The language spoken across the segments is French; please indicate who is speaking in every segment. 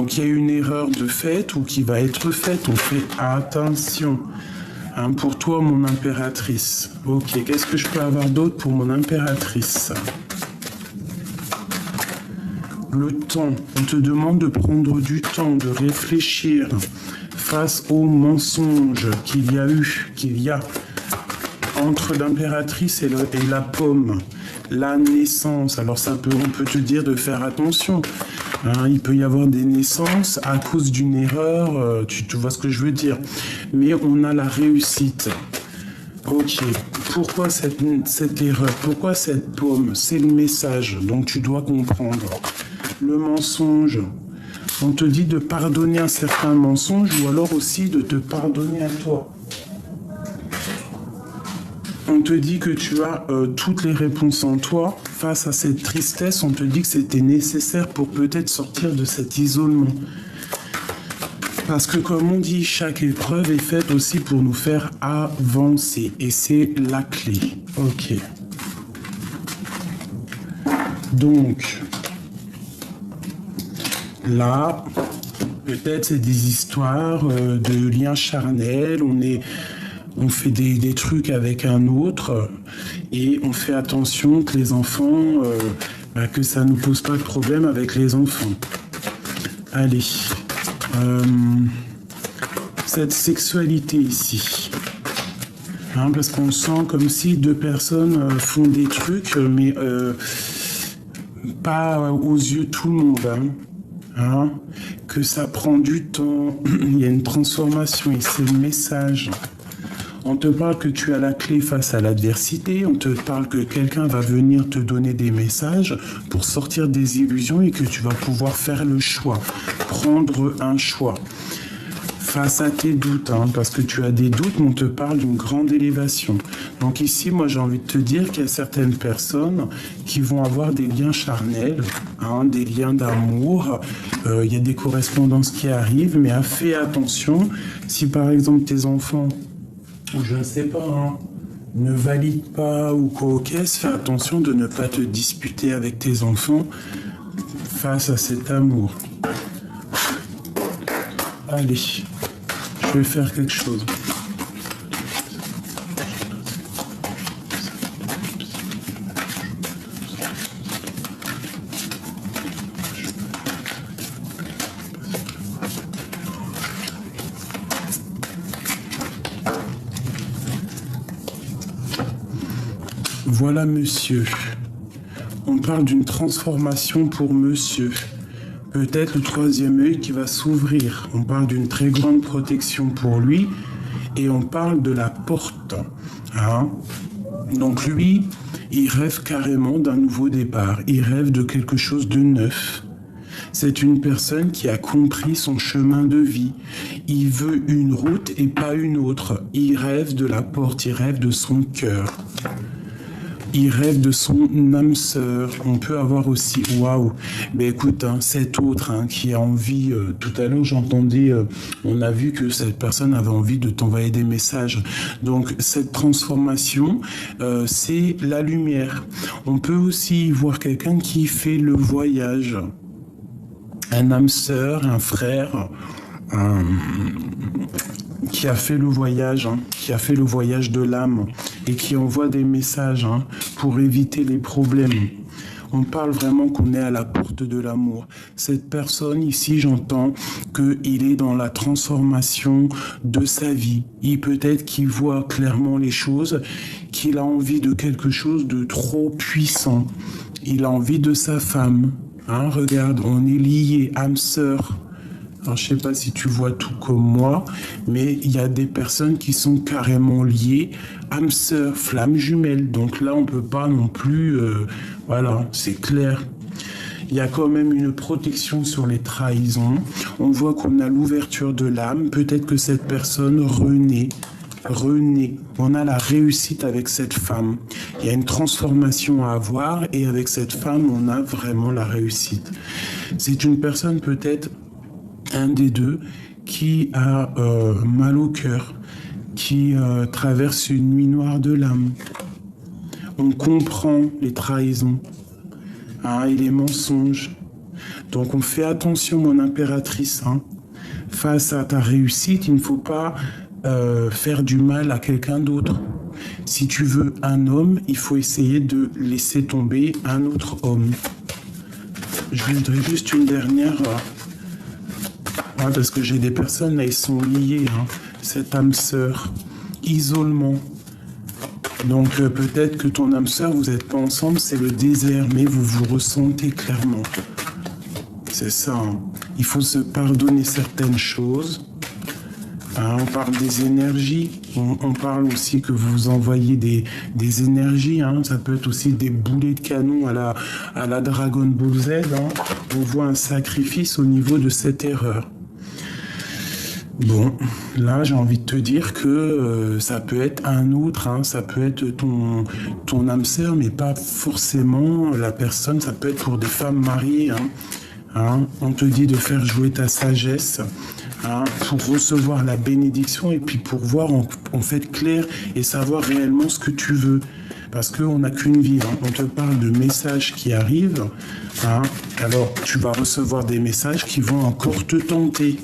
Speaker 1: Donc il y a une erreur de fait ou qui va être faite. On fait attention. Hein, pour toi, mon impératrice. Ok, qu'est-ce que je peux avoir d'autre pour mon impératrice? Le temps. On te demande de prendre du temps, de réfléchir face aux mensonges qu'il y a entre l'impératrice et la pomme. La naissance. Alors on peut te dire de faire attention. Hein, il peut y avoir des naissances à cause d'une erreur, tu vois ce que je veux dire. Mais on a la réussite. Ok, pourquoi cette erreur? Pourquoi cette pomme? C'est le message, donc tu dois comprendre. Le mensonge. On te dit de pardonner un certain mensonge ou alors aussi de te pardonner à toi. On te dit que tu as toutes les réponses en toi. Face à cette tristesse, on te dit que c'était nécessaire pour peut-être sortir de cet isolement. Parce que comme on dit, chaque épreuve est faite aussi pour nous faire avancer. Et c'est la clé. Ok. Donc, là, peut-être c'est des histoires de liens charnels. On fait des trucs avec un autre et on fait attention que les enfants, que ça ne nous pose pas de problème avec les enfants. Allez, cette sexualité ici, hein, parce qu'on sent comme si deux personnes font des trucs, mais pas aux yeux de tout le monde. Hein, que ça prend du temps, il y a une transformation et c'est le message. On te parle que tu as la clé face à l'adversité, on te parle que quelqu'un va venir te donner des messages pour sortir des illusions et que tu vas pouvoir faire le choix, prendre un choix. Face à tes doutes, hein, parce que tu as des doutes, mais on te parle d'une grande élévation. Donc ici, moi j'ai envie de te dire qu'il y a certaines personnes qui vont avoir des liens charnels, hein, des liens d'amour. Il y a des correspondances qui arrivent, mais fais attention. Si par exemple tes enfants, ou je ne sais pas, hein, ne valident pas ou quoi, fais attention de ne pas te disputer avec tes enfants face à cet amour. Allez, je vais faire quelque chose. Voilà monsieur. On parle d'une transformation pour monsieur. Peut-être le troisième œil qui va s'ouvrir. On parle d'une très grande protection pour lui et on parle de la porte. Hein? Donc lui, il rêve carrément d'un nouveau départ. Il rêve de quelque chose de neuf. C'est une personne qui a compris son chemin de vie. Il veut une route et pas une autre. Il rêve de la porte, il rêve de son cœur. Il rêve de son âme sœur. On peut avoir aussi, waouh, mais écoute, hein, cet autre qui a envie, tout à l'heure j'entendais, on a vu que cette personne avait envie de t'envoyer des messages. Donc cette transformation, c'est la lumière. On peut aussi voir quelqu'un qui fait le voyage. Un âme sœur, un frère, qui a fait le voyage, qui a fait le voyage de l'âme et qui envoie des messages pour éviter les problèmes. On parle vraiment qu'on est à la porte de l'amour. Cette personne ici, j'entends qu'il est dans la transformation de sa vie. Il peut-être qu'il voit clairement les choses, qu'il a envie de quelque chose de trop puissant. Il a envie de sa femme. Regarde, on est liés, âme sœur. Alors, je sais pas si tu vois tout comme moi, mais il y a des personnes qui sont carrément liées, âme sœur, flamme jumelle. Donc là, on peut pas non plus, voilà, c'est clair. Il y a quand même une protection sur les trahisons. On voit qu'on a l'ouverture de l'âme. Peut-être que cette personne renaît. On a la réussite avec cette femme. Il y a une transformation à avoir et avec cette femme, on a vraiment la réussite. C'est une personne peut-être un des deux qui a mal au cœur, qui traverse une nuit noire de l'âme. On comprend les trahisons et les mensonges. Donc on fait attention, mon impératrice, hein. Face à ta réussite, il ne faut pas faire du mal à quelqu'un d'autre. Si tu veux un homme, il faut essayer de laisser tomber un autre homme. Je voudrais juste une dernière, parce que j'ai des personnes, là, ils sont liés, hein. Cette âme sœur, isolement. Donc peut-être que ton âme sœur, vous n'êtes pas ensemble, c'est le désert, mais vous vous ressentez clairement. C'est ça, hein. Il faut se pardonner certaines choses. Hein, on parle des énergies, on parle aussi que vous envoyez des énergies, hein. Ça peut être aussi des boulets de canon à la Dragon Ball Z, hein. On voit un sacrifice au niveau de cette erreur. Bon, là j'ai envie de te dire que ça peut être un autre, hein. Ça peut être ton âme sœur, mais pas forcément la personne, ça peut être pour des femmes mariées, hein. Hein, on te dit de faire jouer ta sagesse, hein, pour recevoir la bénédiction et puis pour voir en fait clair et savoir réellement ce que tu veux. Parce qu'on n'a qu'une vie, hein. On te parle de messages qui arrivent, hein. Alors tu vas recevoir des messages qui vont encore te tenter.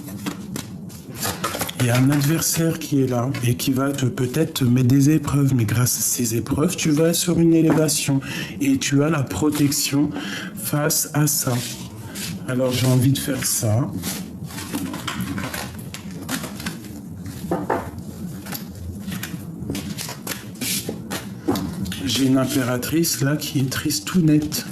Speaker 1: Il y a un adversaire qui est là et qui va peut-être te mettre des épreuves, mais grâce à ces épreuves, tu vas sur une élévation et tu as la protection face à ça. Alors j'ai envie de faire ça. J'ai une impératrice là qui est triste tout net.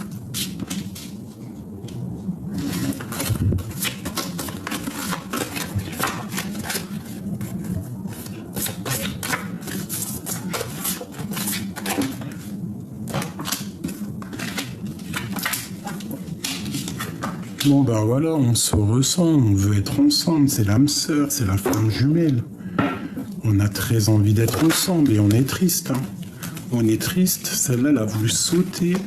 Speaker 1: Bon ben voilà, on se ressent, on veut être ensemble, c'est l'âme sœur, c'est la flamme jumelle. On a très envie d'être ensemble et on est triste, hein. On est triste, celle-là elle a voulu sauter.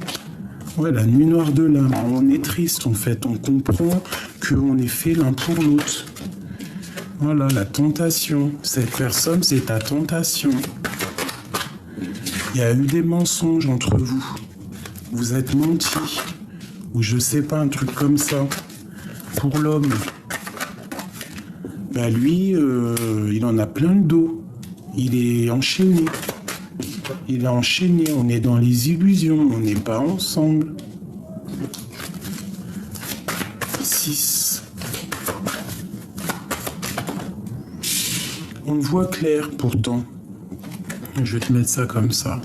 Speaker 1: Ouais, la nuit noire de l'âme, on est triste en fait, on comprend qu'on est fait l'un pour l'autre. Voilà, la tentation, cette personne c'est ta tentation. Il y a eu des mensonges entre vous, vous êtes mentis. Ou je sais pas, un truc comme ça, pour l'homme. Bah lui, il en a plein le dos. Il est enchaîné. Il est enchaîné, on est dans les illusions, on n'est pas ensemble. 6. On voit clair pourtant. Je vais te mettre ça comme ça.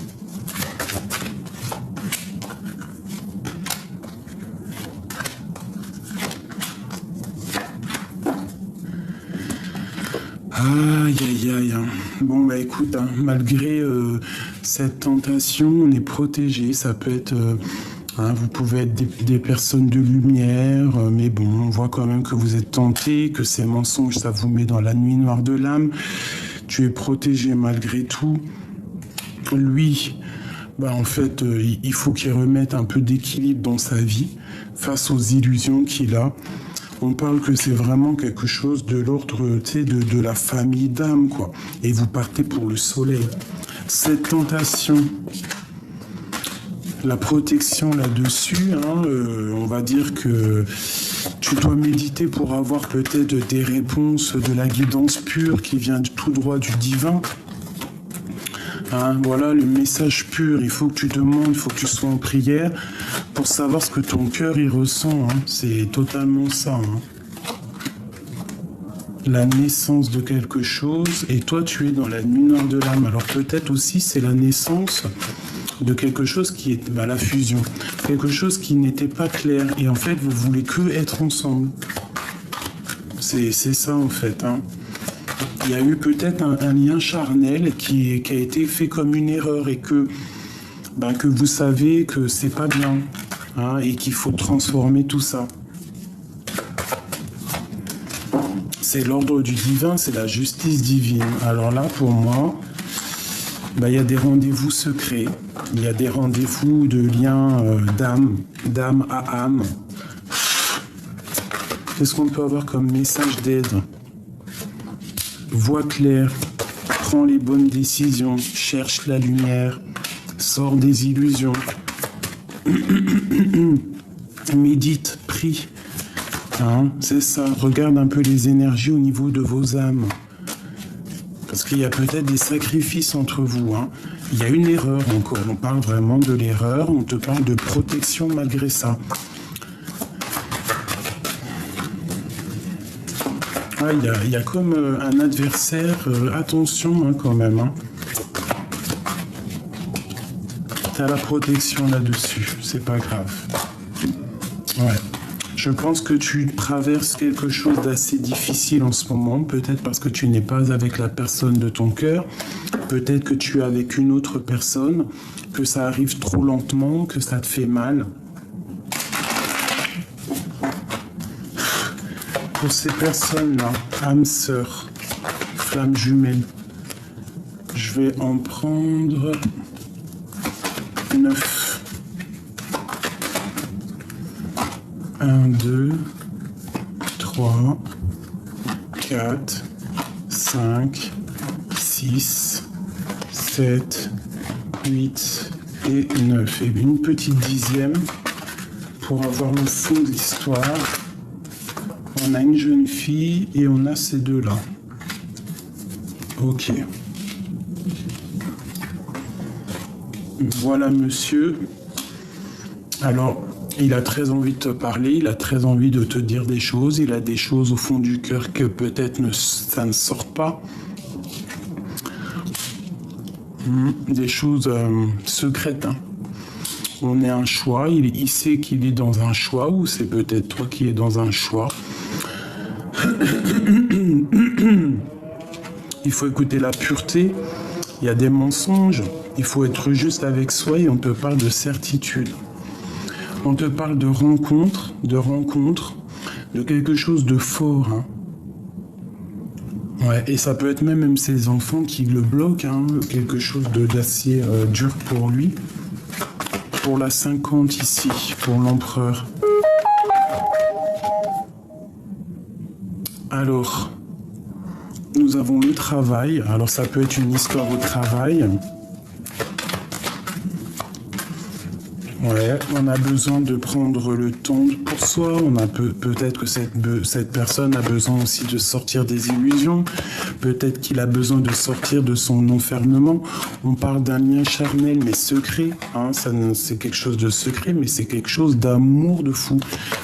Speaker 1: Aïe, aïe, aïe. Bon, bah écoute, hein, malgré cette tentation, on est protégé. Ça peut être... hein, vous pouvez être des personnes de lumière, mais bon, on voit quand même que vous êtes tentés, que ces mensonges, ça vous met dans la nuit noire de l'âme. Tu es protégé malgré tout. Lui, bah en fait, il faut qu'il remette un peu d'équilibre dans sa vie face aux illusions qu'il a. On parle que c'est vraiment quelque chose de l'ordre, tu sais, de la famille d'âme, quoi. Et vous partez pour le soleil. Cette tentation, la protection là-dessus, hein, on va dire que tu dois méditer pour avoir peut-être des réponses, de la guidance pure qui vient tout droit du divin. Hein, voilà le message pur, il faut que tu demandes, il faut que tu sois en prière pour savoir ce que ton cœur y ressent, hein. C'est totalement ça, hein. La naissance de quelque chose et toi tu es dans la nuit noire de l'âme. Alors peut-être aussi c'est la naissance de quelque chose qui est la fusion, quelque chose qui n'était pas clair et en fait vous voulez que être ensemble. C'est ça en fait, hein. Il y a eu peut-être un lien charnel qui a été fait comme une erreur et que vous savez que c'est pas bien, hein, et qu'il faut transformer tout ça. C'est l'ordre du divin, c'est la justice divine. Alors là, pour moi, il y a des rendez-vous secrets, il y a des rendez-vous de liens d'âme à âme. Qu'est-ce qu'on peut avoir comme message d'aide ? Vois clair, prends les bonnes décisions, cherche la lumière, sors des illusions, médite, prie, Hein, c'est ça. Regarde un peu les énergies au niveau de vos âmes. Parce qu'il y a peut-être des sacrifices entre vous. Hein. Il y a une erreur encore. On parle vraiment de l'erreur. On te parle de protection malgré ça. Ah, il y a comme un adversaire. Attention hein, quand même. Hein. T'as la protection là-dessus. C'est pas grave. Ouais. Je pense que tu traverses quelque chose d'assez difficile en ce moment, peut-être parce que tu n'es pas avec la personne de ton cœur, peut-être que tu es avec une autre personne, que ça arrive trop lentement, que ça te fait mal. Pour ces personnes-là, âme sœur, flamme jumelle, je vais en prendre 9. 1, 2, 3, 4, 5, 6, 7, 8 et 9. Et une petite dixième pour avoir le fond de l'histoire. On a une jeune fille et on a ces deux-là. Ok. Voilà, monsieur. Alors, il a très envie de te parler, il a très envie de te dire des choses, il a des choses au fond du cœur que peut-être ça ne sort pas. Des choses secrètes. Hein. On est un choix, il sait qu'il est dans un choix, ou c'est peut-être toi qui es dans un choix. Il faut écouter la pureté, il y a des mensonges, il faut être juste avec soi et on te parle de certitude. On te parle de rencontre, de quelque chose de fort. Hein. Ouais, et ça peut être même ses enfants qui le bloquent, hein, quelque chose d'assez dur pour lui. Pour la 50 ici, pour l'empereur. Alors, nous avons le travail. Alors ça peut être une histoire au travail. Ouais, on a besoin de prendre le temps pour soi. On a peut-être que cette personne a besoin aussi de sortir des illusions. Peut-être qu'il a besoin de sortir de son enfermement. On parle d'un lien charnel mais secret. Hein, c'est quelque chose de secret, mais c'est quelque chose d'amour de fou.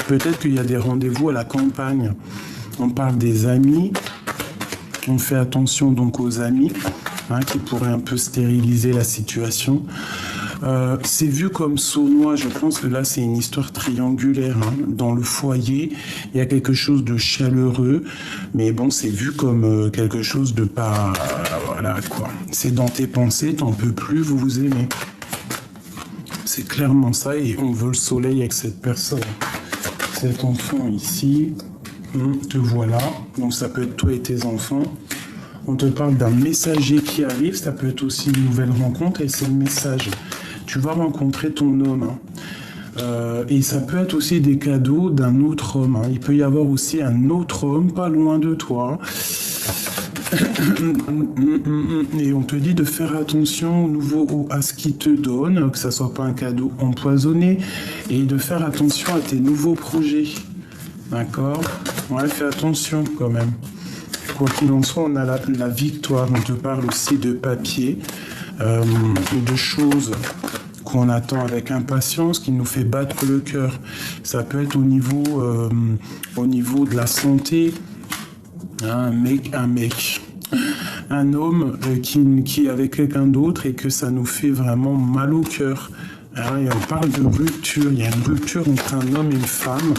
Speaker 1: Peut-être qu'il y a des rendez-vous à la campagne. On parle des amis. On fait attention donc aux amis, hein, qui pourraient un peu stériliser la situation. C'est vu comme sournois, je pense que là c'est une histoire triangulaire. Hein. Dans le foyer, il y a quelque chose de chaleureux, mais bon, c'est vu comme quelque chose de pas... voilà quoi. C'est dans tes pensées, t'en peux plus, vous vous aimez. C'est clairement ça, et on veut le soleil avec cette personne. Cet enfant ici, te voilà, donc ça peut être toi et tes enfants. On te parle d'un messager qui arrive, ça peut être aussi une nouvelle rencontre, et c'est le message. Tu vas rencontrer ton homme. Hein. Et ça peut être aussi des cadeaux d'un autre homme. Hein. Il peut y avoir aussi un autre homme pas loin de toi. Et on te dit de faire attention à ce qu'il te donne, que ça soit pas un cadeau empoisonné, et de faire attention à tes nouveaux projets. D'accord ? Ouais, fais attention quand même. Quoi qu'il en soit, on a la victoire. On te parle aussi de papier, de choses qu'on attend avec impatience, qui nous fait battre le cœur. Ça peut être au niveau de la santé. Un homme qui est avec quelqu'un d'autre et que ça nous fait vraiment mal au cœur. Hein, et on parle de rupture. Il y a une rupture entre un homme et une femme,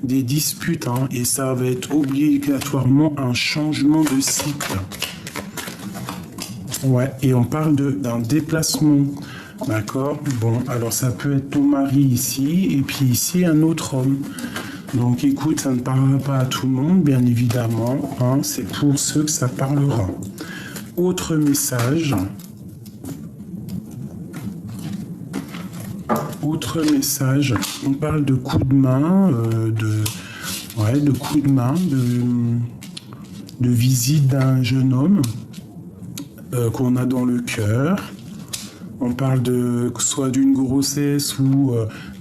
Speaker 1: des disputes, hein, et ça va être obligatoirement un changement de cycle. Ouais, et on parle d'un déplacement. D'accord ? Bon, alors ça peut être ton mari ici, et puis ici un autre homme. Donc écoute, ça ne parlera pas à tout le monde, bien évidemment. Hein, c'est pour ceux que ça parlera. Autre message. On parle de coups de main, de coups de main, de visite d'un jeune homme qu'on a dans le cœur. On parle soit d'une grossesse ou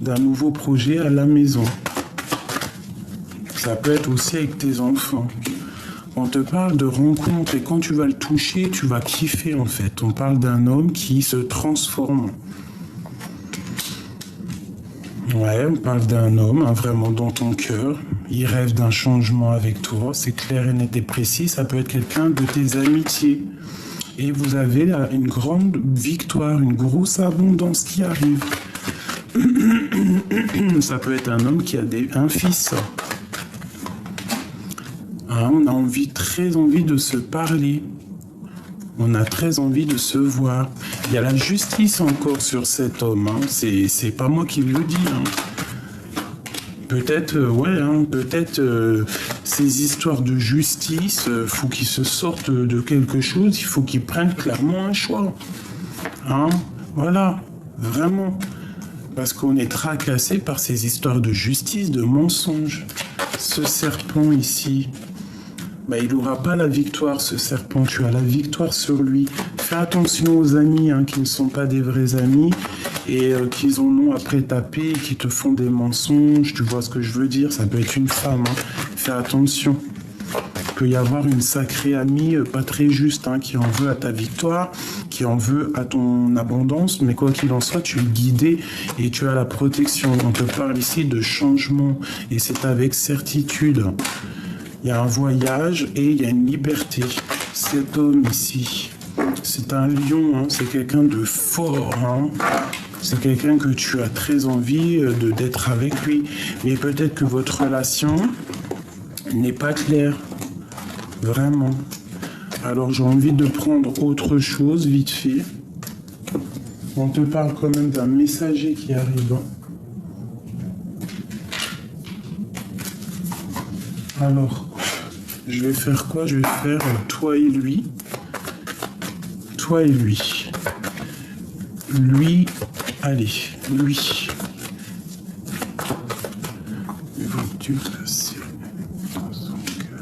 Speaker 1: d'un nouveau projet à la maison. Ça peut être aussi avec tes enfants. On te parle de rencontre et quand tu vas le toucher, tu vas kiffer en fait. On parle d'un homme qui se transforme. Ouais, on parle d'un homme vraiment dans ton cœur. Il rêve d'un changement avec toi. C'est clair et net et précis. Ça peut être quelqu'un de tes amitiés. Et vous avez là une grande victoire, une grosse abondance qui arrive. Ça peut être un homme qui a un fils. Hein, on a très envie de se parler. On a très envie de se voir. Il y a la justice encore sur cet homme. Hein. C'est pas moi qui le dis. Hein. Peut-être, ces histoires de justice, faut qu'ils se sortent de quelque chose. Il faut qu'ils prennent clairement un choix. Hein. Voilà, vraiment. Parce qu'on est tracassé par ces histoires de justice, de mensonges. Ce serpent ici, il n'aura pas la victoire, ce serpent. Tu as la victoire sur lui. Fais attention aux amis qui ne sont pas des vrais amis et qui en ont après taper, qui te font des mensonges. Tu vois ce que je veux dire? Ça peut être une femme. Fais attention. Il peut y avoir une sacrée amie pas très juste qui en veut à ta victoire, qui en veut à ton abondance, mais quoi qu'il en soit, tu es guidé et tu as la protection. On te parle ici de changement et c'est avec certitude. Il y a un voyage et il y a une liberté. Cet homme ici, c'est un lion, c'est quelqu'un de fort. C'est quelqu'un que tu as très envie d'être avec lui. Mais peut-être que votre relation n'est pas claire. Vraiment. Alors j'ai envie de prendre autre chose vite fait. On te parle quand même d'un messager qui arrive. Alors, je vais faire quoi? Je vais faire toi et lui. Toi et lui. Lui, allez, lui. Veux-tu passer dans son cœur?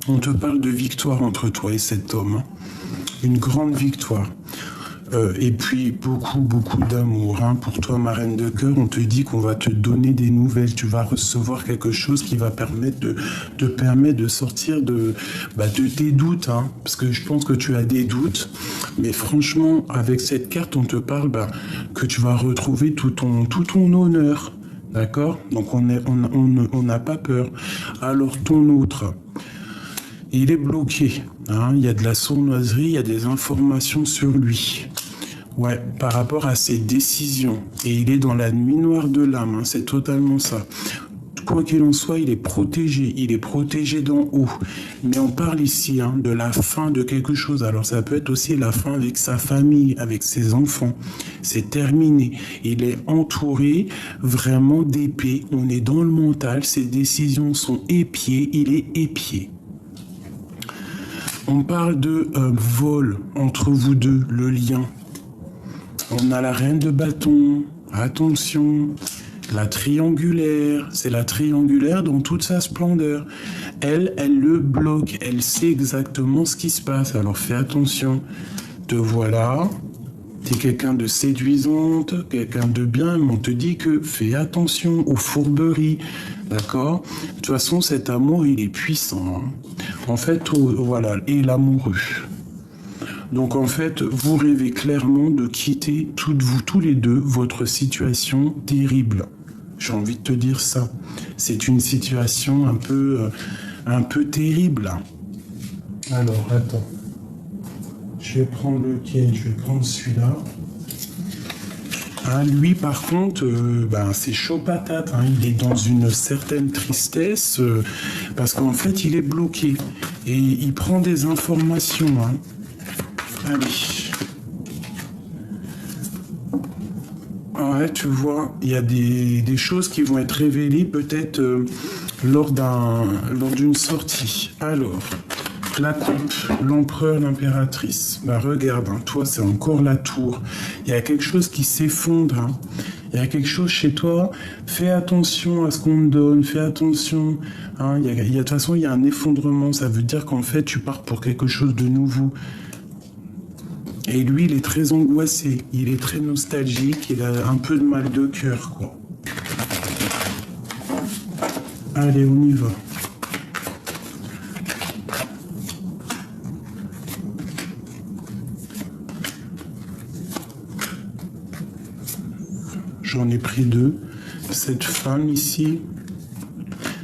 Speaker 1: On te parle de victoire entre toi et cet homme. Une grande victoire. Et puis beaucoup d'amour. Pour toi, ma reine de cœur, on te dit qu'on va te donner des nouvelles. Tu vas recevoir quelque chose qui va te permettre de sortir de tes doutes. Parce que je pense que tu as des doutes. Mais franchement, avec cette carte, on te parle que tu vas retrouver tout ton honneur. D'accord? Donc on n'a pas peur. Alors ton autre, il est bloqué. Il y a de la sournoiserie, il y a des informations sur lui. Ouais, par rapport à ses décisions. Et il est dans la nuit noire de l'âme. C'est totalement ça. Quoi qu'il en soit, il est protégé. Il est protégé d'en haut. Mais on parle ici de la fin de quelque chose. Alors ça peut être aussi la fin avec sa famille, avec ses enfants. C'est terminé. Il est entouré vraiment d'épées. On est dans le mental. Ses décisions sont épiées. Il est épié. On parle de vol entre vous deux, le lien. On a la reine de bâton. Attention. La triangulaire, c'est la triangulaire dans toute sa splendeur. Elle le bloque, elle sait exactement ce qui se passe. Alors fais attention. Te voilà, t'es quelqu'un de séduisante, quelqu'un de bien, mais on te dit que fais attention aux fourberies. D'accord? De toute façon, cet amour, il est puissant. En fait, voilà, et l'amoureux. Donc en fait, vous rêvez clairement de quitter tous les deux votre situation terrible. J'ai envie de te dire ça. C'est une situation un peu terrible. Alors, attends. Je vais prendre lequel? Je vais prendre celui-là. Lui, par contre, c'est chaud patate. Il est dans une certaine tristesse parce qu'en fait, il est bloqué. Et il prend des informations. Allez. Ouais, tu vois, il y a des choses qui vont être révélées peut-être lors d'une sortie. Alors, La coupe, l'empereur, l'impératrice. Bah regarde, hein, toi c'est encore la tour. Il y a quelque chose qui s'effondre. Hein. Il y a quelque chose chez toi. Fais attention à ce qu'on te donne. Fais attention. Hein. De toute façon, il y a un effondrement. Ça veut dire qu'en fait, tu pars pour quelque chose de nouveau. Et lui, il est très angoissé. Il est très nostalgique. Il a un peu de mal de cœur, quoi. Allez, on y va. J'en ai pris 2. Cette femme ici.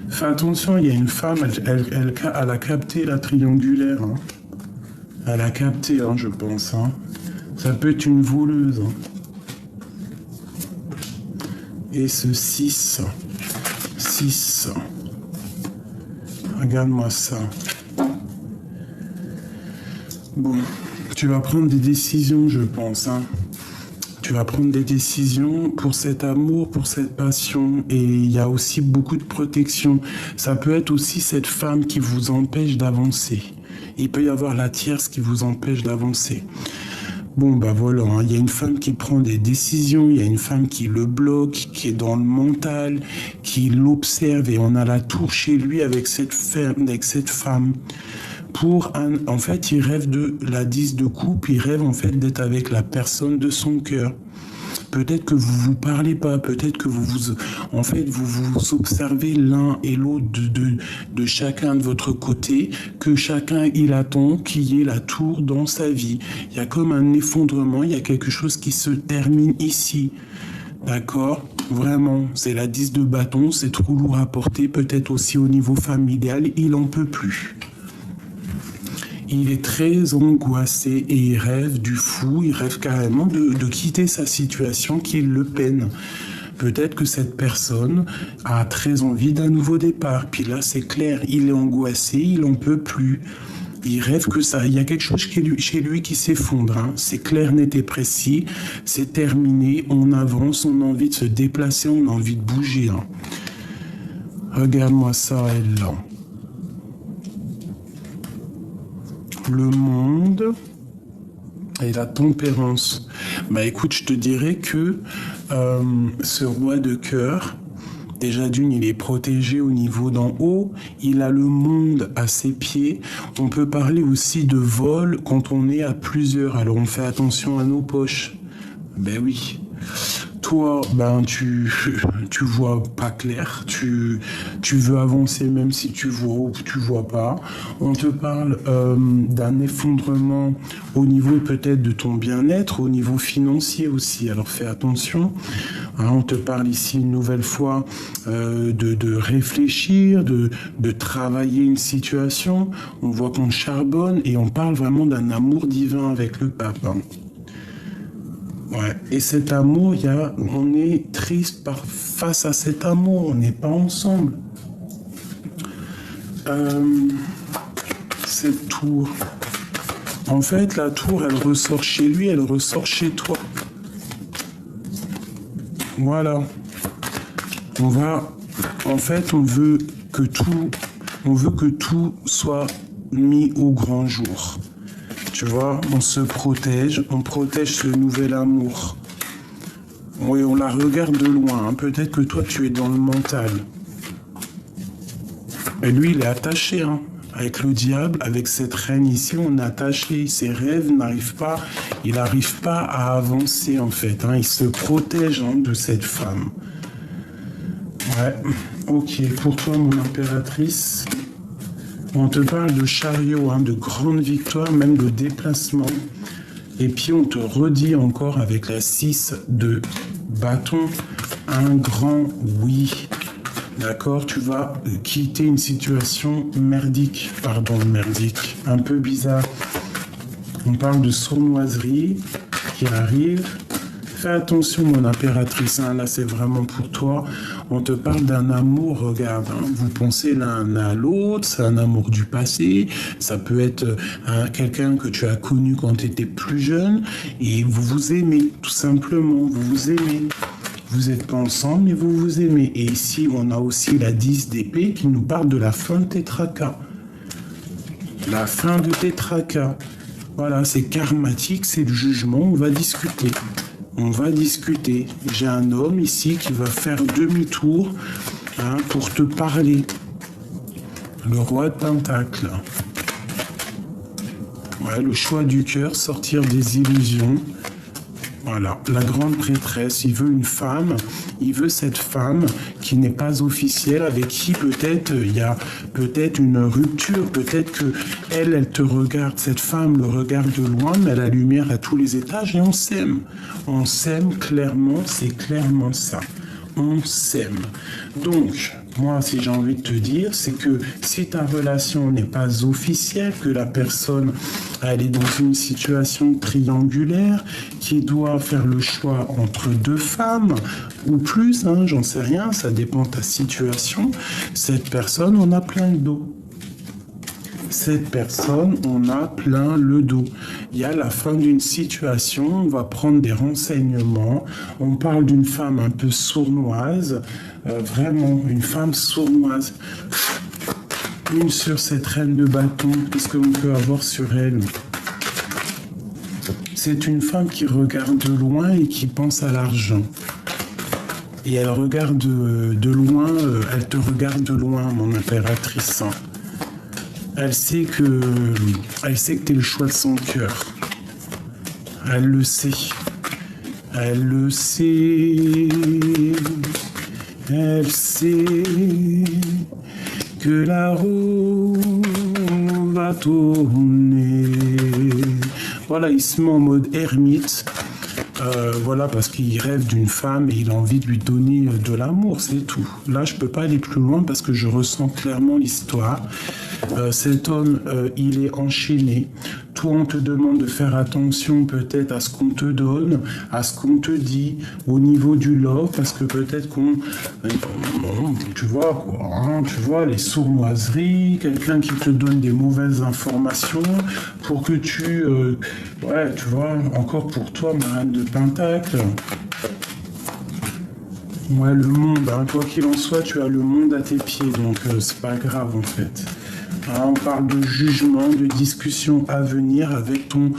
Speaker 1: Fais attention, il y a une femme, elle a capté la triangulaire. Hein. Elle a capté, hein, je pense. Hein. Ça peut être une voleuse. Hein. Et ce 6. 6. Regarde-moi ça. Bon, tu vas prendre des décisions, je pense. Hein. Tu vas prendre des décisions pour cet amour, pour cette passion. Et il y a aussi beaucoup de protection. Ça peut être aussi cette femme qui vous empêche d'avancer. Il peut y avoir la tierce qui vous empêche d'avancer. Bon, bah voilà, hein. Il y a une femme qui prend des décisions, il y a une femme qui le bloque, qui est dans le mental, qui l'observe. Et on a la tour chez lui avec cette femme. En fait, il rêve de la 10 de coupe, il rêve en fait d'être avec la personne de son cœur. Peut-être que vous vous parlez pas, peut-être que vous observez l'un et l'autre de chacun de votre côté, que chacun il attend qu'il y ait la tour dans sa vie. Il y a comme un effondrement, il y a quelque chose qui se termine ici. D'accord? Vraiment, c'est la 10 de bâton, c'est trop lourd à porter, peut-être aussi au niveau familial, il en peut plus. Il est très angoissé et il rêve du fou, il rêve carrément de quitter sa situation qui le peine. Peut-être que cette personne a très envie d'un nouveau départ. Puis là, c'est clair, il est angoissé, il en peut plus. Il rêve que ça. Il y a quelque chose chez lui qui s'effondre. Hein. C'est clair, net et précis. C'est terminé. On avance, on a envie de se déplacer, on a envie de bouger. Hein. Regarde-moi ça, elle là. Le monde et la tempérance. Bah écoute, je te dirais que ce roi de cœur, déjà d'une, il est protégé au niveau d'en haut, il a le monde à ses pieds. On peut parler aussi de vol quand on est à plusieurs, alors on fait attention à nos poches. Ben oui. Toi, ben tu vois pas clair, tu veux avancer même si tu vois ou tu vois pas. On te parle d'un effondrement au niveau peut-être de ton bien-être, au niveau financier aussi. Alors fais attention. Hein, on te parle ici une nouvelle fois de réfléchir, de travailler une situation. On voit qu'on charbonne et on parle vraiment d'un amour divin avec le pape. Hein. Ouais. Et cet amour, on est triste face à cet amour, on n'est pas ensemble. Cette tour. En fait, la tour, elle ressort chez lui, elle ressort chez toi. Voilà. On veut que tout soit mis au grand jour. Tu vois, on se protège, on protège ce nouvel amour. Oui, on la regarde de loin. Hein. Peut-être que toi, tu es dans le mental. Et lui, il est attaché. Hein. Avec le diable, avec cette reine ici, on est attaché. Ses rêves n'arrivent pas. Il n'arrive pas à avancer, en fait. Hein. Il se protège de cette femme. Ouais. Ok, pour toi, mon impératrice... On te parle de chariot, de grande victoire, même de déplacement. Et puis on te redit encore avec la 6 de bâton, un grand oui. D'accord? Tu vas quitter une situation merdique, un peu bizarre. On parle de sournoiserie qui arrive. Fais attention, mon impératrice, là c'est vraiment pour toi. On te parle d'un amour, regarde, vous pensez l'un à l'autre, c'est un amour du passé, ça peut être quelqu'un que tu as connu quand tu étais plus jeune, et vous vous aimez, tout simplement, vous vous aimez. Vous n'êtes pas ensemble, mais vous vous aimez. Et ici, on a aussi la 10 d'épée qui nous parle de la fin de tes tracas. La fin de tes tracas. Voilà, c'est karmatique, c'est le jugement, on va discuter. On va discuter. J'ai un homme ici qui va faire demi-tour pour te parler. Le roi de Pentacle. Ouais, le choix du cœur, sortir des illusions. Voilà, la grande prêtresse, il veut une femme, il veut cette femme qui n'est pas officielle, avec qui peut-être il y a peut-être une rupture, peut-être que elle te regarde, cette femme le regarde de loin, mais la lumière à tous les étages et on s'aime. On s'aime clairement, c'est clairement ça. On s'aime. Donc, moi, si j'ai envie de te dire, c'est que si ta relation n'est pas officielle, que la personne elle est dans une situation triangulaire, qui doit faire le choix entre deux femmes, ou plus, j'en sais rien, ça dépend de ta situation, cette personne, on a plein le dos. Cette personne, on a plein le dos. Il y a la fin d'une situation, on va prendre des renseignements. On parle d'une femme un peu sournoise, vraiment une femme sournoise. Une sur cette reine de bâton, qu'est-ce qu'on peut avoir sur elle? C'est une femme qui regarde de loin et qui pense à l'argent. Et elle regarde de loin, elle te regarde de loin, mon impératrice. Elle sait que t'es le choix de son cœur. Elle le sait. Elle le sait. Elle sait que la roue va tourner. Voilà, il se met en mode ermite. Voilà, parce qu'il rêve d'une femme et il a envie de lui donner de l'amour, c'est tout. Là, je peux pas aller plus loin parce que je ressens clairement l'histoire. Cet homme, il est enchaîné. Toi, on te demande de faire attention peut-être à ce qu'on te donne, à ce qu'on te dit, au niveau du love, parce que peut-être qu'on... tu vois, quoi, tu vois, les sournoiseries, quelqu'un qui te donne des mauvaises informations pour que tu... ouais, tu vois, encore pour toi, ma reine de Pentacle. Ouais, le monde, quoi qu'il en soit, tu as le monde à tes pieds, donc c'est pas grave en fait. On parle de jugement, de discussion à venir avec ton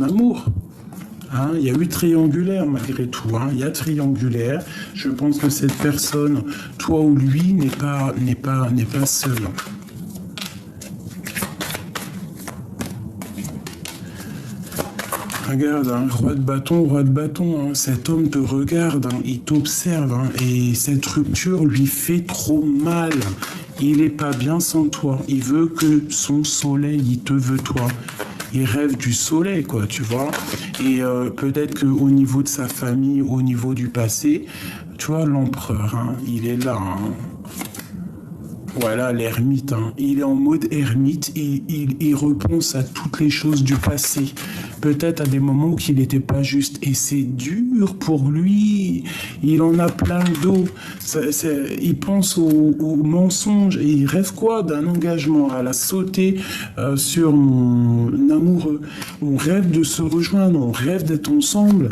Speaker 1: amour. Il y a eu triangulaire malgré tout. Il y a triangulaire. Je pense que cette personne, toi ou lui, n'est pas seul. Regarde, roi de bâton, cet homme te regarde, il t'observe, et cette rupture lui fait trop mal. Il est pas bien sans toi. Il veut que son soleil, il te veut toi. Il rêve du soleil, quoi, tu vois. Et peut-être qu'au niveau de sa famille, au niveau du passé, tu vois, l'empereur, il est là. Voilà, l'ermite. Il est en mode ermite et il repense à toutes les choses du passé. Peut-être à des moments où il n'était pas juste. Et c'est dur pour lui. Il en a plein le dos. Il pense au mensonge. Et il rêve quoi? D'un engagement. À la sauter sur mon amoureux. On rêve de se rejoindre. On rêve d'être ensemble.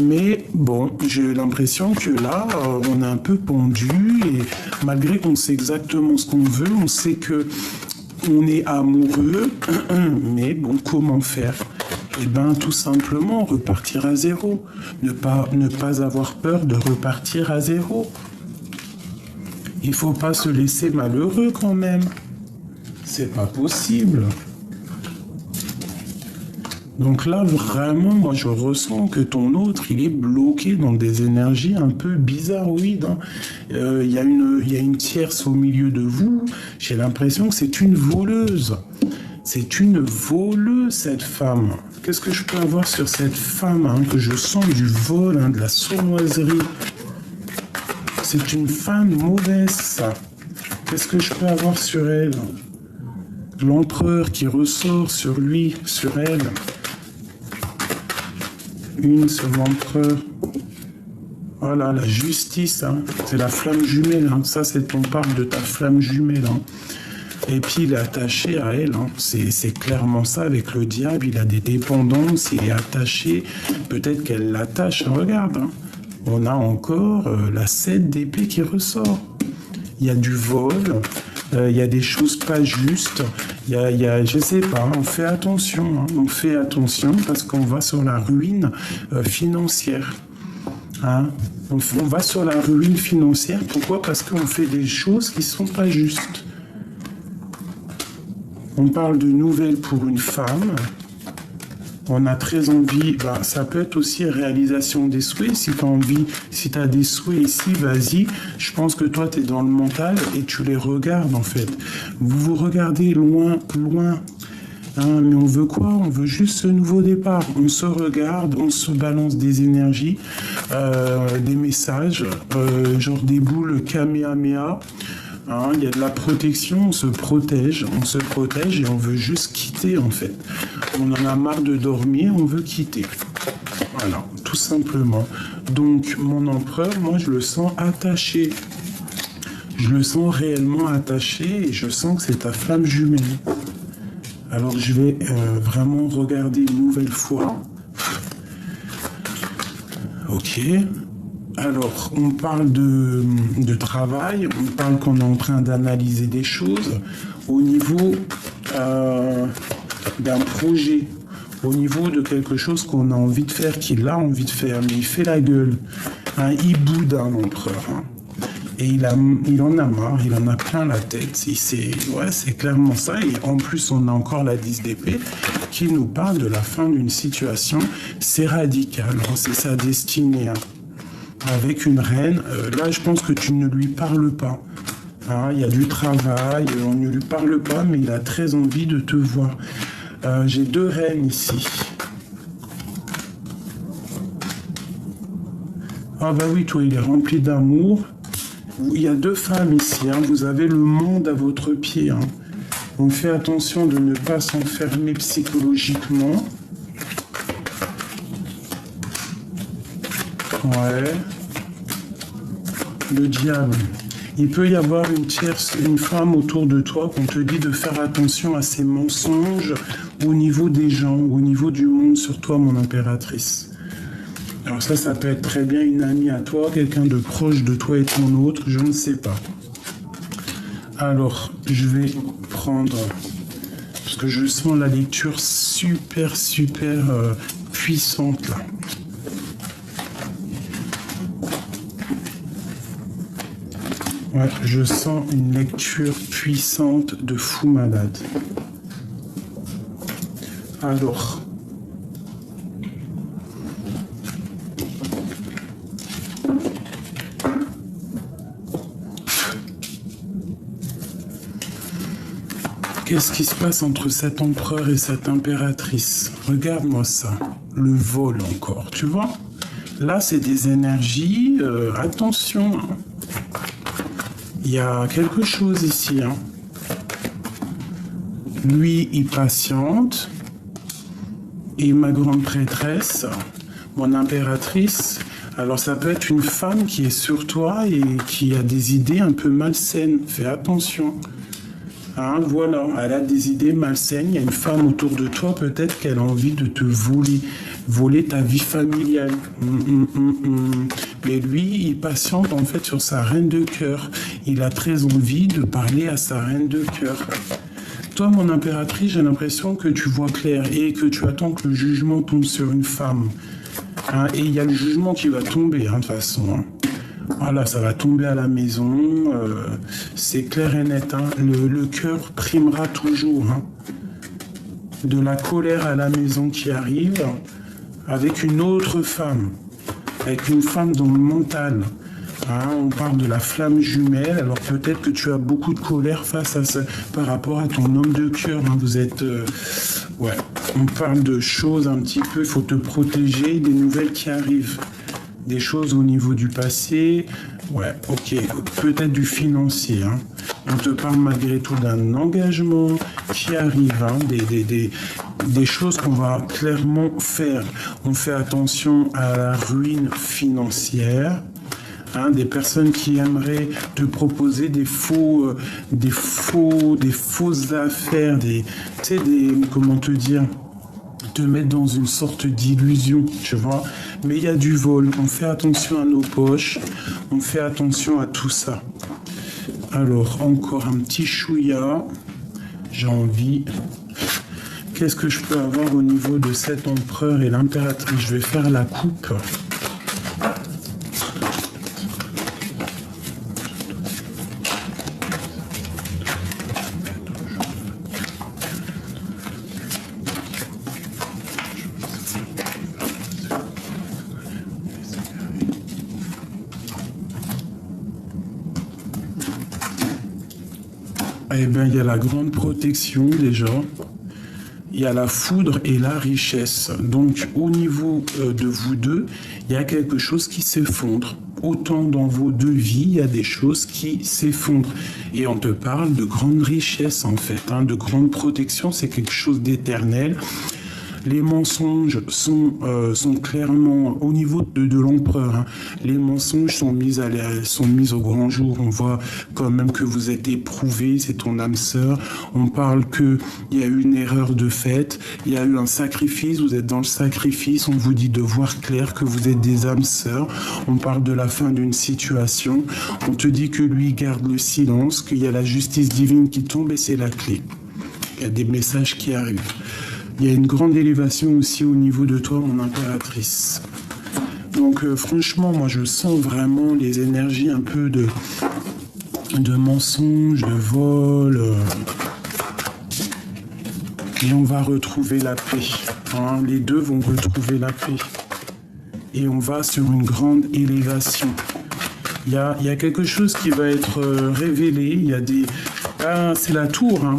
Speaker 1: Mais bon, j'ai l'impression que là, on est un peu pendu. Et malgré qu'on sait exactement ce qu'on veut, on sait que on est amoureux, mais bon, comment faire? Eh bien, tout simplement, repartir à zéro. Ne pas avoir peur de repartir à zéro. Il faut pas se laisser malheureux quand même. C'est pas possible. Donc là, vraiment, moi, je ressens que ton autre, il est bloqué dans des énergies un peu bizarroïdes. Il y a une tierce au milieu de vous. J'ai l'impression que c'est une voleuse. C'est une voleuse, cette femme. Qu'est-ce que je peux avoir sur cette femme, que je sens du vol, de la sournoiserie? C'est une femme mauvaise, ça. Qu'est-ce que je peux avoir sur elle? L'empereur qui ressort sur lui, sur elle. Une sur l'empereur. Voilà, la justice, c'est la flamme jumelle. Ça, c'est on parle de ta flamme jumelle. Et puis, il est attaché à elle. C'est clairement ça avec le diable. Il a des dépendances, il est attaché. Peut-être qu'elle l'attache. Regarde, on a encore la 7 d'épée qui ressort. Il y a du vol. il y a des choses pas justes, je sais pas, on fait attention, hein, on fait attention parce qu'on va sur la ruine financière. Hein. On va sur la ruine financière, pourquoi? Parce qu'on fait des choses qui sont pas justes. On parle de nouvelles pour une femme. On a très envie, ça peut être aussi réalisation des souhaits. Si tu as envie, si tu as des souhaits ici, vas-y. Je pense que toi, tu es dans le mental et tu les regardes en fait. Vous vous regardez loin, loin. Hein, mais on veut quoi? On veut juste ce nouveau départ. On se regarde, on se balance des énergies, des messages, genre des boules Kamehameha. Hein, il y a de la protection, on se protège et on veut juste quitter en fait. On en a marre de dormir, on veut quitter. Voilà, tout simplement. Donc mon empereur, moi je le sens attaché. Je le sens réellement attaché et je sens que c'est ta flamme jumelle. Alors je vais vraiment regarder une nouvelle fois. Ok. Alors, on parle de travail, on parle qu'on est en train d'analyser des choses au niveau d'un projet, au niveau de quelque chose qu'on a envie de faire, qu'il a envie de faire, mais il fait la gueule. Hein, il boude un empereur. Hein. Et il en a marre, il en a plein la tête. C'est clairement ça. Et en plus, on a encore la 10 d'épée qui nous parle de la fin d'une situation. C'est radical, hein, c'est sa destinée. Hein. Avec une reine, là je pense que tu ne lui parles pas. Hein, il y a du travail, on ne lui parle pas, mais il a très envie de te voir. J'ai 2 reines ici. Ah bah oui, toi il est rempli d'amour. Il y a 2 femmes ici, hein, vous avez le monde à votre pied. Hein. On fait attention de ne pas s'enfermer psychologiquement. Ouais. Le diable. Il peut y avoir une femme autour de toi qu'on te dit de faire attention à ses mensonges au niveau des gens, au niveau du monde sur toi, mon impératrice. Alors ça peut être très bien une amie à toi, quelqu'un de proche de toi et ton autre, je ne sais pas. Alors, je vais prendre, parce que je sens la lecture super puissante là. Ouais, je sens une lecture puissante de fou malade. Alors, qu'est-ce qui se passe entre cet empereur et cette impératrice? Regarde-moi ça, le vol encore, tu vois? Là, c'est des énergies, attention, hein. Il y a quelque chose ici. Hein. Lui, il patiente. Et ma grande prêtresse, mon impératrice, alors ça peut être une femme qui est sur toi et qui a des idées un peu malsaines. Fais attention. Hein, voilà, elle a des idées malsaines. Il y a une femme autour de toi, peut-être qu'elle a envie de te voler ta vie familiale. Mais lui, il patiente en fait sur sa reine de cœur. Il a très envie de parler à sa reine de cœur. Toi, mon impératrice, j'ai l'impression que tu vois clair et que tu attends que le jugement tombe sur une femme. Hein, et il y a le jugement qui va tomber, hein, de toute façon. Hein. Voilà, ça va tomber à la maison. C'est clair et net. Hein. Le cœur primera toujours. Hein. De la colère à la maison qui arrive avec une autre femme. Avec une femme dans le mental. Hein, on parle de la flamme jumelle. Alors peut-être que tu as beaucoup de colère face à ça, par rapport à ton homme de cœur. Hein. Vous êtes... ouais, on parle de choses un petit peu... Il faut te protéger des nouvelles qui arrivent. Des choses au niveau du passé. Ouais, ok. Peut-être du financier. Hein. On te parle malgré tout d'un engagement qui arrive. Hein. Des choses qu'on va clairement faire. On fait attention à la ruine financière. Hein, des personnes qui aimeraient te proposer des fausses affaires, comment te dire, te mettre dans une sorte d'illusion, tu vois. Mais il y a du vol. On fait attention à nos poches. On fait attention à tout ça. Alors, encore un petit chouïa. J'ai envie. Qu'est-ce que je peux avoir au niveau de cet empereur et l'impératrice? Je vais faire la coupe. Eh bien, il y a la grande protection déjà. Il y a la foudre et la richesse. Donc, au niveau de vous deux, il y a quelque chose qui s'effondre. Autant dans vos deux vies, il y a des choses qui s'effondrent. Et on te parle de grande richesse, en fait, hein, de grande protection. C'est quelque chose d'éternel. Les mensonges sont clairement au niveau de l'empereur. Hein, les mensonges sont mis au grand jour. On voit quand même que vous êtes éprouvé, c'est ton âme sœur. On parle qu'il y a eu une erreur de fait, il y a eu un sacrifice, vous êtes dans le sacrifice. On vous dit de voir clair que vous êtes des âmes sœurs. On parle de la fin d'une situation. On te dit que lui garde le silence, qu'il y a la justice divine qui tombe et c'est la clé. Il y a des messages qui arrivent. Il y a une grande élévation aussi au niveau de toi, mon impératrice. Donc franchement, moi je sens vraiment les énergies un peu de mensonges, de vol. Et on va retrouver la paix. Hein. Les deux vont retrouver la paix. Et on va sur une grande élévation. Il y a quelque chose qui va être révélé. Il y a des... Ah, c'est la tour, hein.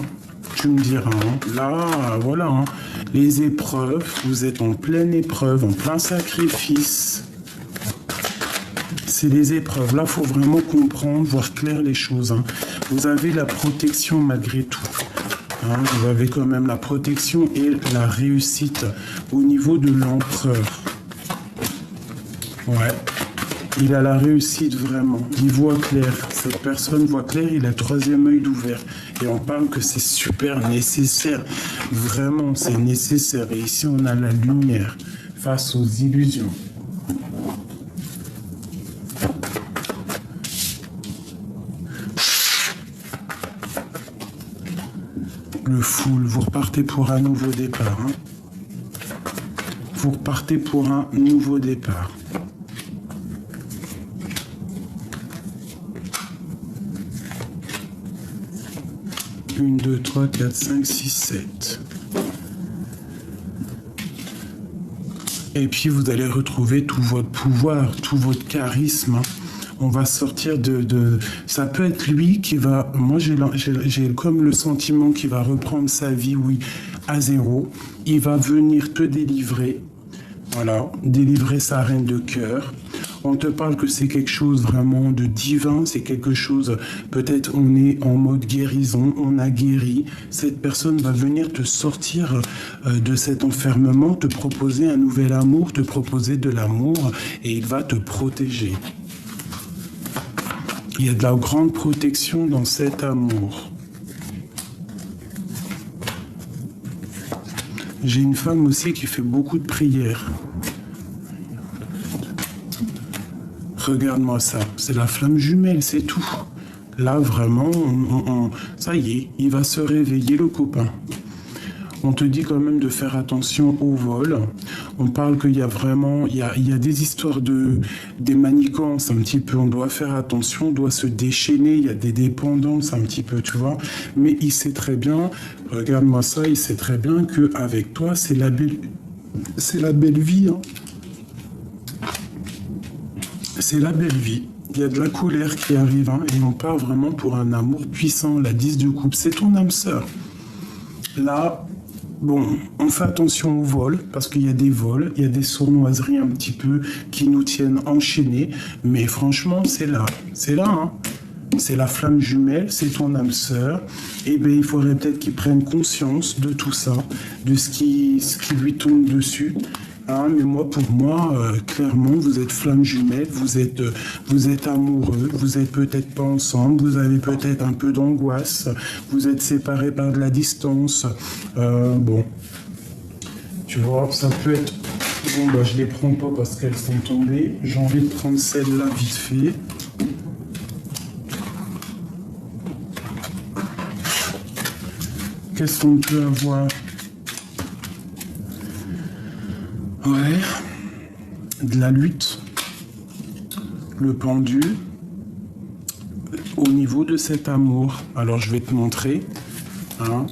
Speaker 1: Tu me diras, hein. Là, voilà, hein. Les épreuves, vous êtes en pleine épreuve, en plein sacrifice. C'est les épreuves. Là, il faut vraiment comprendre, voir clair les choses. Hein. Vous avez la protection malgré tout. Hein. Vous avez quand même la protection et la réussite au niveau de l'empereur. Ouais. Il a la réussite vraiment. Il voit clair. Cette personne voit clair. Il a le troisième œil d'ouvert. Et on parle que c'est super nécessaire. Vraiment, c'est nécessaire. Et ici, on a la lumière face aux illusions. Le foule, vous repartez pour un nouveau départ. Hein. Vous repartez pour un nouveau départ. 1, 2, 3, 4, 5, 6, 7. Et puis vous allez retrouver tout votre pouvoir, tout votre charisme. On va sortir de... Ça peut être lui qui va... Moi, j'ai comme le sentiment qu'il va reprendre sa vie, oui, à zéro. Il va venir te délivrer. Voilà, délivrer sa reine de cœur. On te parle que c'est quelque chose vraiment de divin, c'est quelque chose, peut-être on est en mode guérison, on a guéri. Cette personne va venir te sortir de cet enfermement, te proposer un nouvel amour, te proposer de l'amour et il va te protéger. Il y a de la grande protection dans cet amour. J'ai une femme aussi qui fait beaucoup de prières. Regarde-moi ça, c'est la flamme jumelle, c'est tout. Là, vraiment, ça y est, il va se réveiller, le copain. On te dit quand même de faire attention au vol. On parle qu'il y a vraiment, il y a des histoires des manigances un petit peu. On doit faire attention, on doit se déchaîner. Il y a des dépendances un petit peu, tu vois. Mais il sait très bien, regarde-moi ça, il sait très bien qu'avec toi, c'est la belle vie, hein. C'est la belle vie. Il y a de la colère qui arrive, hein, et on part vraiment pour un amour puissant. La 10 de coupe, c'est ton âme sœur. Là, bon, on fait attention aux vols, parce qu'il y a des vols, il y a des sournoiseries un petit peu qui nous tiennent enchaînés. Mais franchement, c'est là, hein. C'est la flamme jumelle, c'est ton âme sœur. Et bien, il faudrait peut-être qu'il prenne conscience de tout ça, de ce qui lui tombe dessus. Hein, mais moi, pour moi, clairement, vous êtes flamme jumelle, vous êtes amoureux, vous êtes peut-être pas ensemble, vous avez peut-être un peu d'angoisse, vous êtes séparés par de la distance. Bon, tu vois, ça peut être... Bon, bah, je les prends pas parce qu'elles sont tombées. J'ai envie de prendre celle-là vite fait. qu'est-ce qu'on peut avoir? Ouais, de la lutte, le pendu, au niveau de cet amour. Alors je vais te montrer, hein.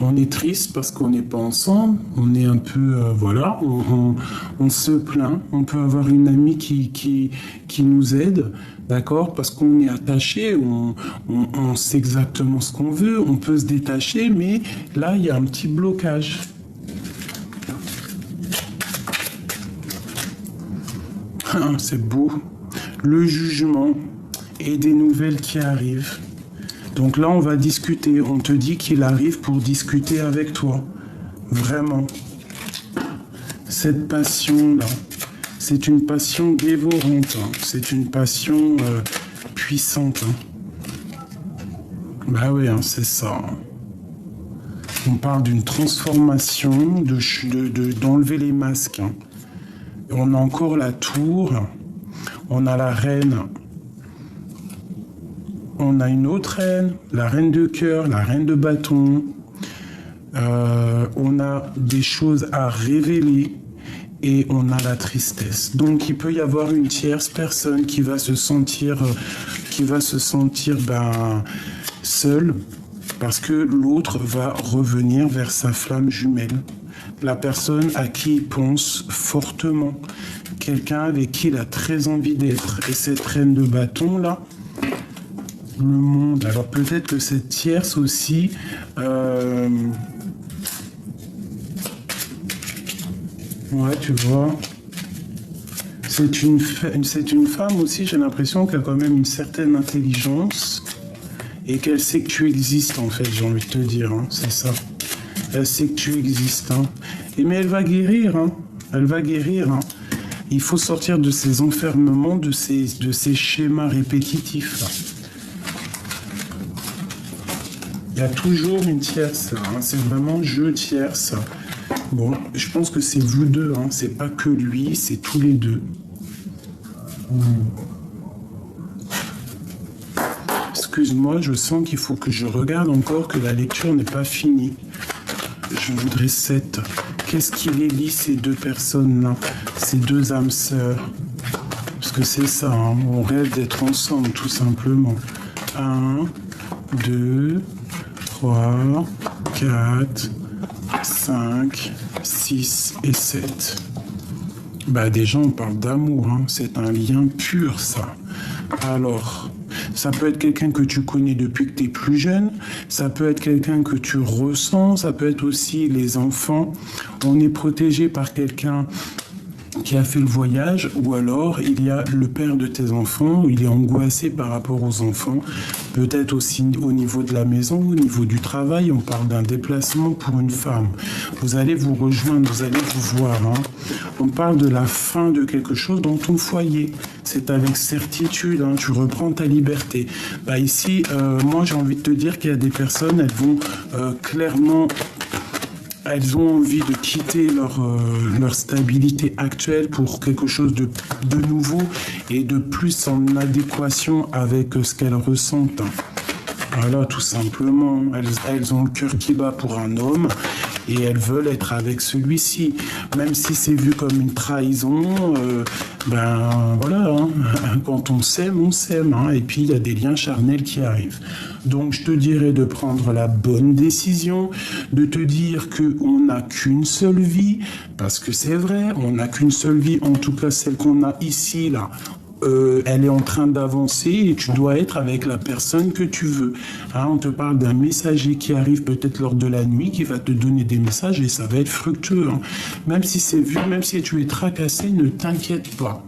Speaker 1: On est triste parce qu'on n'est pas ensemble, on est un peu, voilà, on se plaint, on peut avoir une amie qui nous aide, d'accord, parce qu'on est attaché, on sait exactement ce qu'on veut, on peut se détacher, mais là, il y a un petit blocage. Ah, c'est beau. Le jugement et des nouvelles qui arrivent. Donc là, on va discuter. On te dit qu'il arrive pour discuter avec toi. Vraiment. Cette passion-là, c'est une passion dévorante. Hein. C'est une passion puissante. Hein. Bah oui, hein, c'est ça. On parle d'une transformation, d'enlever les masques. Hein. On a encore la tour. On a la reine. On a une autre reine, la reine de cœur, la reine de bâton. On a des choses à révéler et on a la tristesse. Donc il peut y avoir une tierce personne qui va se sentir, seule parce que l'autre va revenir vers sa flamme jumelle. La personne à qui il pense fortement, quelqu'un avec qui il a très envie d'être. Et cette reine de bâton là, le monde. Alors peut-être que cette tierce aussi, ouais, tu vois, c'est une femme aussi, j'ai l'impression qu'elle a quand même une certaine intelligence et qu'elle sait que tu existes en fait, j'ai envie de te dire, hein, c'est ça. Elle sait que tu existes, hein. Et mais elle va guérir, hein. Elle va guérir, hein. Il faut sortir de ces enfermements, de ces schémas répétitifs là. Il y a toujours une tierce, hein. C'est vraiment je tierce. Bon, je pense que c'est vous deux, hein. C'est pas que lui, c'est tous les deux. Excuse-moi, je sens qu'il faut que je regarde encore, que la lecture n'est pas finie. Je voudrais 7. Qu'est-ce qui les lie, ces deux personnes-là, ces deux âmes sœurs? Parce que c'est ça, hein. On rêve d'être ensemble, tout simplement. 1, 2... 3, 4, 5, 6 et 7. Bah déjà on parle d'amour, hein. C'est un lien pur ça. Alors, ça peut être quelqu'un que tu connais depuis que tu es plus jeune, ça peut être quelqu'un que tu ressens, ça peut être aussi les enfants. On est protégé par quelqu'un qui a fait le voyage, ou alors il y a le père de tes enfants, il est angoissé par rapport aux enfants, peut-être aussi au niveau de la maison, au niveau du travail, on parle d'un déplacement pour une femme. Vous allez vous rejoindre, vous allez vous voir, hein. On parle de la fin de quelque chose dans ton foyer, c'est avec certitude, hein, tu reprends ta liberté. Bah ici, moi j'ai envie de te dire qu'il y a des personnes, elles vont clairement... Elles ont envie de quitter leur stabilité actuelle pour quelque chose de nouveau et de plus en adéquation avec ce qu'elles ressentent. Voilà, tout simplement. Elles ont le cœur qui bat pour un homme et elles veulent être avec celui-ci. Même si c'est vu comme une trahison, ben voilà, hein. Quand on s'aime, hein. Et puis il y a des liens charnels qui arrivent. Donc je te dirais de prendre la bonne décision, de te dire qu'on n'a qu'une seule vie, parce que c'est vrai, on n'a qu'une seule vie, en tout cas celle qu'on a ici, là. Elle est en train d'avancer et tu dois être avec la personne que tu veux. Hein, on te parle d'un messager qui arrive peut-être lors de la nuit, qui va te donner des messages et ça va être fructueux. Hein. Même si c'est vu, même si tu es tracassé, ne t'inquiète pas.